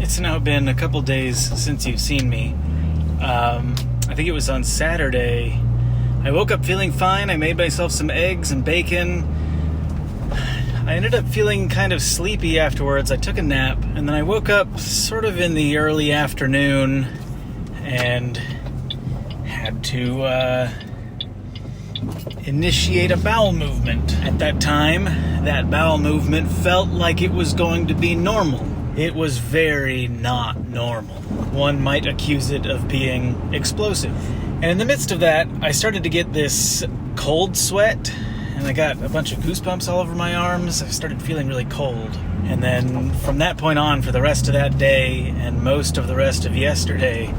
It's now been a couple days since you've seen me. I think it was on Saturday. I woke up feeling fine. I made myself some eggs and bacon. I ended up feeling kind of sleepy afterwards. I took a nap, and then I woke up sort of in the early afternoon and had to initiate a bowel movement. At that time, that bowel movement felt like it was going to be normal. It was very not normal. One might accuse it of being explosive. And in the midst of that, I started to get this cold sweat, and I got a bunch of goosebumps all over my arms. I started feeling really cold. And then from that point on, for the rest of that day and most of the rest of yesterday,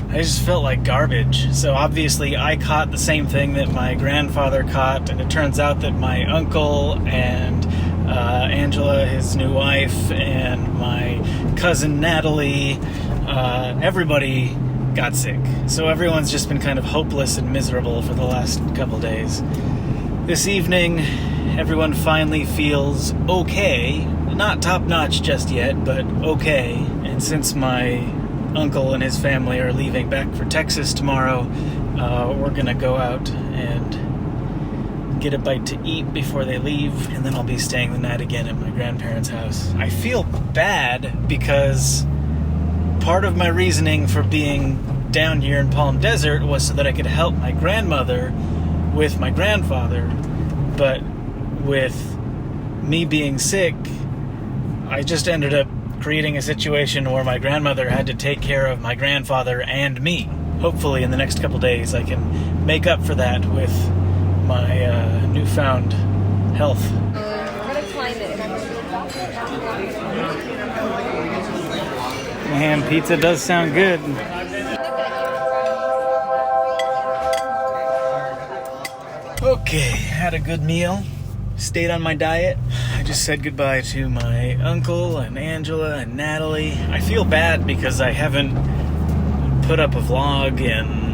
I just felt like garbage. So obviously I caught the same thing that my grandfather caught, and it turns out that my uncle and Angela, his new wife, and my cousin Natalie, everybody got sick. So everyone's just been kind of hopeless and miserable for the last couple days. This evening, everyone finally feels okay. Not top-notch just yet, but okay. And since my uncle and his family are leaving back for Texas tomorrow, we're gonna go out and get a bite to eat before they leave, and then I'll be staying the night again at my grandparents' house. I feel bad because part of my reasoning for being down here in Palm Desert was so that I could help my grandmother with my grandfather, but with me being sick, I just ended up creating a situation where my grandmother had to take care of my grandfather and me. Hopefully in the next couple days I can make up for that with my newfound health. Man, pizza does sound good. Okay, had a good meal. Stayed on my diet. I just said goodbye to my uncle and Angela and Natalie. I feel bad because I haven't put up a vlog in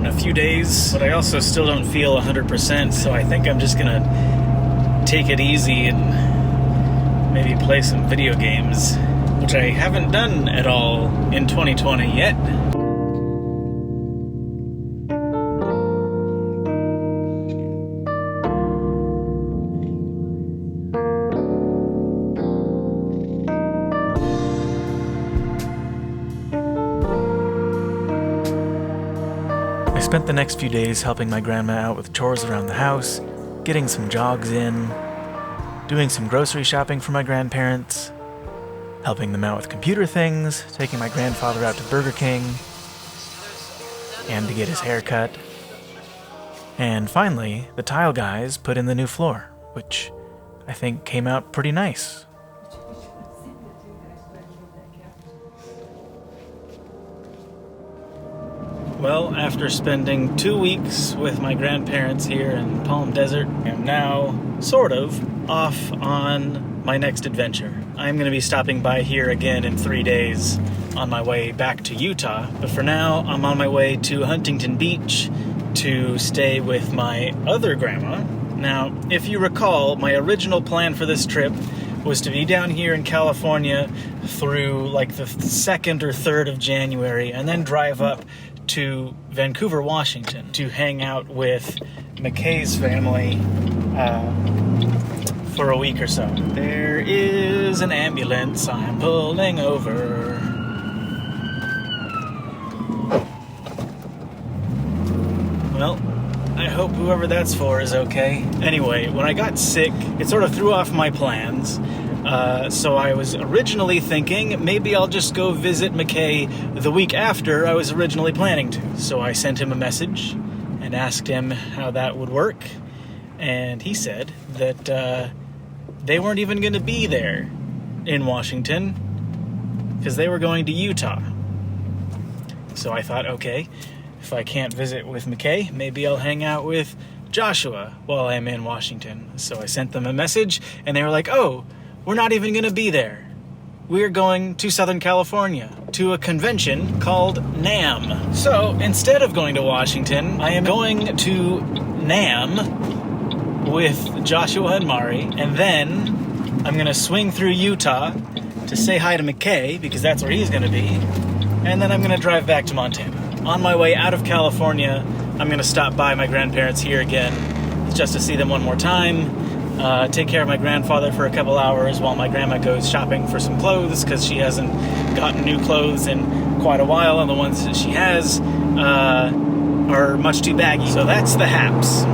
a few days, but I also still don't feel 100%, so I think I'm just gonna take it easy and maybe play some video games, which I haven't done at all in 2020 yet. I spent the next few days helping my grandma out with chores around the house, getting some jogs in, doing some grocery shopping for my grandparents, helping them out with computer things, taking my grandfather out to Burger King, and to get his hair cut. And finally, the tile guys put in the new floor, which I think came out pretty nice. Well, after spending 2 weeks with my grandparents here in Palm Desert, I'm now sort of off on my next adventure. I'm going to be stopping by here again in 3 days on my way back to Utah, but for now I'm on my way to Huntington Beach to stay with my other grandma. Now, if you recall, my original plan for this trip was to be down here in California through like the 2nd or 3rd of January and then drive up to Vancouver, Washington to hang out with McKay's family for a week or so. There is an ambulance. I'm pulling over. Well, I hope whoever that's for is okay. Anyway, when I got sick, it sort of threw off my plans. So I was originally thinking maybe I'll just go visit McKay the week after I was originally planning to. So I sent him a message and asked him how that would work. And he said that they weren't even going to be there in Washington because they were going to Utah. So I thought, okay, if I can't visit with McKay, maybe I'll hang out with Joshua while I'm in Washington. So I sent them a message and they were like, oh, we're not even going to be there. We're going to Southern California to a convention called NAMM. So instead of going to Washington, I am going to NAMM with Joshua and Mari, and then I'm going to swing through Utah to to say hi to McKay, because that's where he's going to be, and then I'm going to drive back to Montana. On my way out of California, I'm going to stop by my grandparents here again, just to see them one more time, take care of my grandfather for a couple hours while my grandma goes shopping for some clothes, because she hasn't gotten new clothes in quite a while, and the ones that she has are much too baggy. So that's the haps.